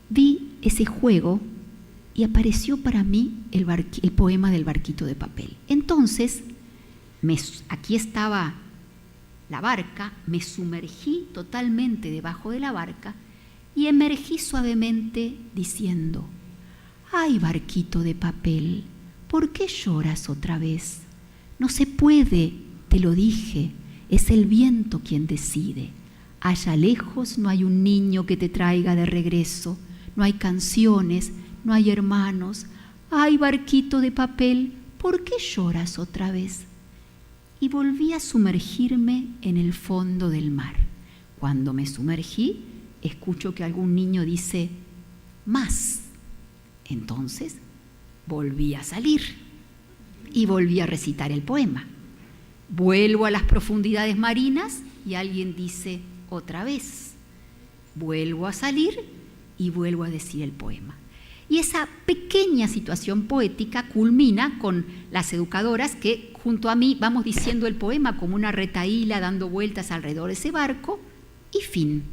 vi ese juego y apareció para mí el poema del barquito de papel. Entonces, aquí estaba la barca, me sumergí totalmente debajo de la barca y emergí suavemente diciendo: ¡ay, barquito de papel! ¿Por qué lloras otra vez? No se puede, te lo dije, es el viento quien decide. Allá lejos no hay un niño que te traiga de regreso, no hay canciones, no hay hermanos. ¡ay, barquito de papel! ¿Por qué lloras otra vez? Y volví a sumergirme en el fondo del mar. Cuando me sumergí, escucho que algún niño dice: más. Entonces volví a salir y volví a recitar el poema. Vuelvo a las profundidades marinas y alguien dice: otra vez. Vuelvo a salir y vuelvo a decir el poema. Y esa pequeña situación poética culmina con las educadoras que junto a mí vamos diciendo el poema como una retahíla dando vueltas alrededor de ese barco y fin.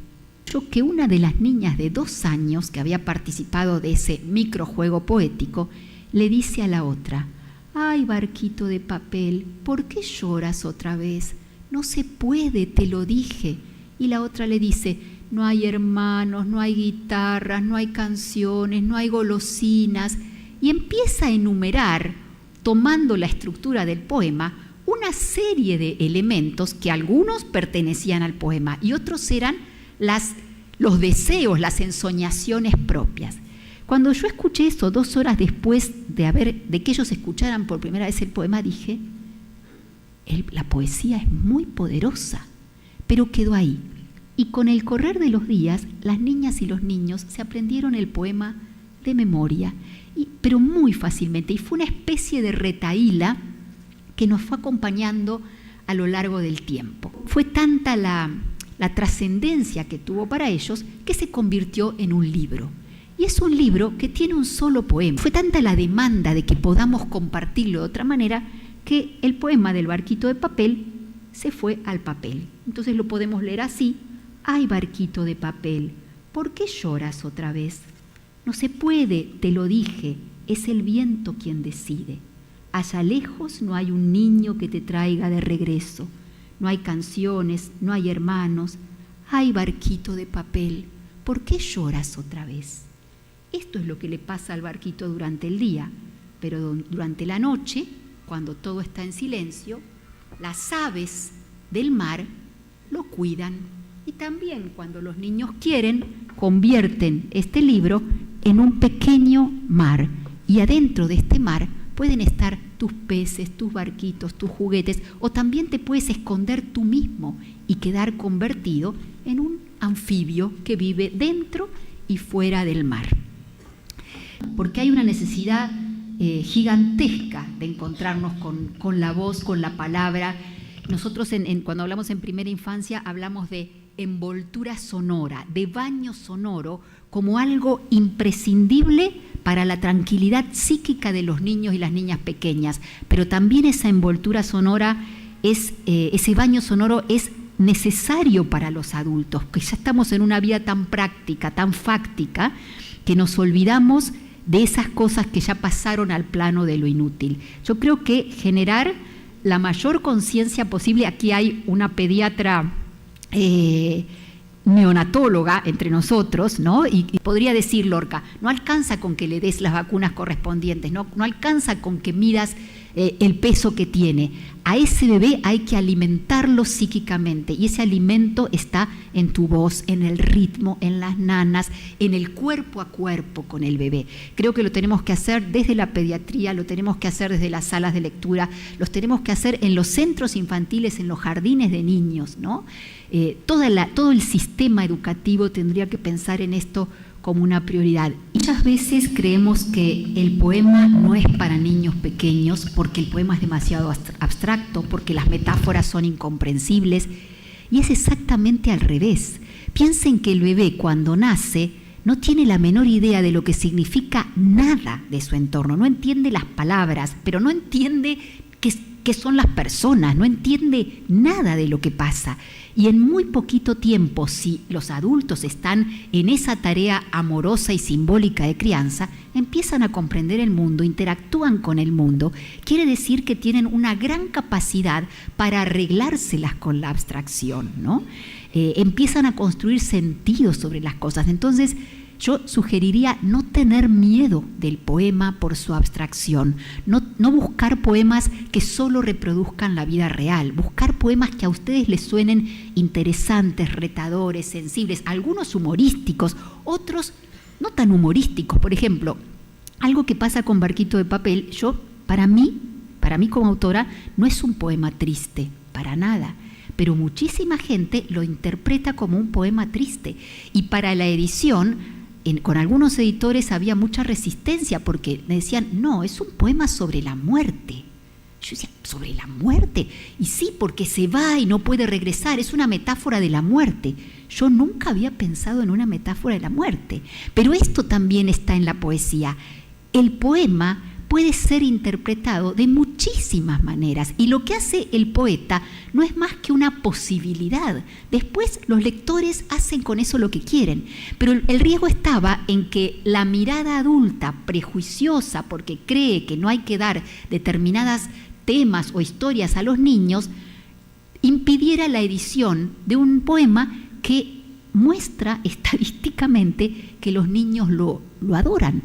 Yo que una de las niñas de 2 años que había participado de ese microjuego poético le dice a la otra: ¡ay, barquito de papel! ¿Por qué lloras otra vez? No se puede, te lo dije. Y la otra le dice: no hay hermanos, no hay guitarras, no hay canciones, no hay golosinas. Y empieza a enumerar, tomando la estructura del poema, una serie de elementos que algunos pertenecían al poema y otros eran los deseos, las ensoñaciones propias. Cuando yo escuché eso 2 horas después de que ellos escucharan por primera vez el poema, dije: la poesía es muy poderosa, pero quedó ahí. Y con el correr de los días, las niñas y los niños se aprendieron el poema de memoria, pero muy fácilmente. Y fue una especie de retahíla que nos fue acompañando a lo largo del tiempo. Fue tanta la trascendencia que tuvo para ellos que se convirtió en un libro. Y es un libro que tiene un solo poema. Fue tanta la demanda de que podamos compartirlo de otra manera que el poema del barquito de papel se fue al papel. Entonces lo podemos leer así: ¡ay, barquito de papel! ¿Por qué lloras otra vez? No se puede, te lo dije, es el viento quien decide. Allá lejos no hay un niño que te traiga de regreso. No hay canciones, no hay hermanos. ¡ay, barquito de papel! ¿Por qué lloras otra vez? Esto es lo que le pasa al barquito durante el día, pero durante la noche, cuando todo está en silencio, las aves del mar lo cuidan. Y también cuando los niños quieren, convierten este libro en un pequeño mar. Y adentro de este mar pueden estar tus peces, tus barquitos, tus juguetes, o también te puedes esconder tú mismo y quedar convertido en un anfibio que vive dentro y fuera del mar. Porque hay una necesidad gigantesca de encontrarnos con la voz, con la palabra. Nosotros cuando hablamos en primera infancia hablamos de envoltura sonora, de baño sonoro, como algo imprescindible para la tranquilidad psíquica de los niños y las niñas pequeñas. Pero también esa envoltura sonora, ese baño sonoro es necesario para los adultos, que ya estamos en una vida tan práctica, tan fáctica, que nos olvidamos de esas cosas que ya pasaron al plano de lo inútil. Yo creo que generar la mayor conciencia posible. Aquí hay una pediatra neonatóloga entre nosotros, ¿no? Y podría decir Lorca, no alcanza con que le des las vacunas correspondientes, no alcanza con que midas el peso que tiene. A ese bebé hay que alimentarlo psíquicamente y ese alimento está en tu voz, en el ritmo, en las nanas, en el cuerpo a cuerpo con el bebé. Creo que lo tenemos que hacer desde la pediatría, lo tenemos que hacer desde las salas de lectura, los tenemos que hacer en los centros infantiles, en los jardines de niños, ¿no? Todo el sistema educativo tendría que pensar en esto como una prioridad. Muchas veces creemos que el poema no es para niños pequeños porque el poema es demasiado abstracto, porque las metáforas son incomprensibles, y es exactamente al revés. Piensen que el bebé cuando nace no tiene la menor idea de lo que significa nada de su entorno, no entiende las palabras, pero no entiende qué son las personas, no entiende nada de lo que pasa. Y en muy poquito tiempo, si los adultos están en esa tarea amorosa y simbólica de crianza, empiezan a comprender el mundo, interactúan con el mundo. Quiere decir que tienen una gran capacidad para arreglárselas con la abstracción, ¿no? Empiezan a construir sentidos sobre las cosas. Entonces, yo sugeriría no tener miedo del poema por su abstracción, no buscar poemas que solo reproduzcan la vida real, buscar poemas que a ustedes les suenen interesantes, retadores, sensibles, algunos humorísticos, otros no tan humorísticos. Por ejemplo, algo que pasa con Barquito de Papel, para mí como autora, no es un poema triste, para nada. Pero muchísima gente lo interpreta como un poema triste. Y para la edición, con algunos editores había mucha resistencia porque me decían, no, es un poema sobre la muerte. Yo decía, ¿sobre la muerte? Y sí, porque se va y no puede regresar, es una metáfora de la muerte. Yo nunca había pensado en una metáfora de la muerte. Pero esto también está en la poesía. El poema puede ser interpretado de muchísimas maneras y lo que hace el poeta no es más que una posibilidad. Después los lectores hacen con eso lo que quieren, pero el riesgo estaba en que la mirada adulta prejuiciosa, porque cree que no hay que dar determinadas temas o historias a los niños, impidiera la edición de un poema que muestra estadísticamente que los niños lo adoran.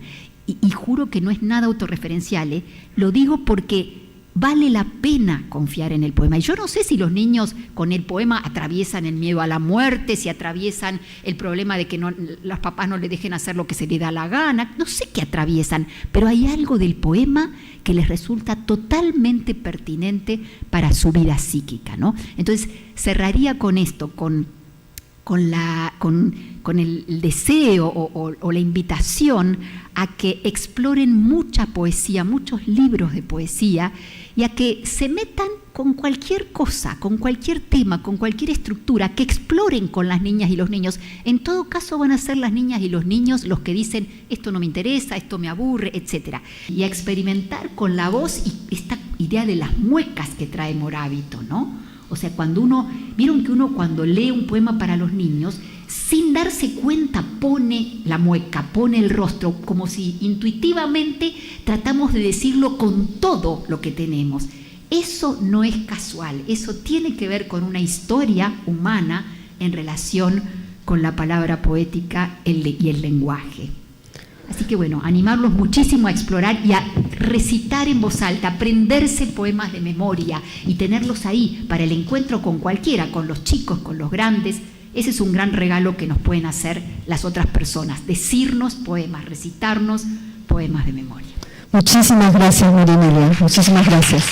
Y juro que no es nada autorreferencial, lo digo porque vale la pena confiar en el poema. Y yo no sé si los niños con el poema atraviesan el miedo a la muerte, si atraviesan el problema de que los papás no le dejen hacer lo que se le da la gana, no sé qué atraviesan, pero hay algo del poema que les resulta totalmente pertinente para su vida psíquica, ¿no? Entonces cerraría con esto, con el deseo o la invitación a que exploren mucha poesía, muchos libros de poesía, y a que se metan con cualquier cosa, con cualquier tema, con cualquier estructura, que exploren con las niñas y los niños. En todo caso van a ser las niñas y los niños los que dicen esto no me interesa, esto me aburre, etc. Y a experimentar con la voz y esta idea de las muecas que trae Morabito, ¿no? O sea, vieron que uno cuando lee un poema para los niños, sin darse cuenta pone la mueca, pone el rostro, como si intuitivamente tratamos de decirlo con todo lo que tenemos. Eso no es casual, eso tiene que ver con una historia humana en relación con la palabra poética y el lenguaje. Así que bueno, animarlos muchísimo a explorar y a recitar en voz alta, aprenderse poemas de memoria y tenerlos ahí para el encuentro con cualquiera, con los chicos, con los grandes. Ese es un gran regalo que nos pueden hacer las otras personas, decirnos poemas, recitarnos poemas de memoria. Muchísimas gracias, María Emilia, muchísimas gracias.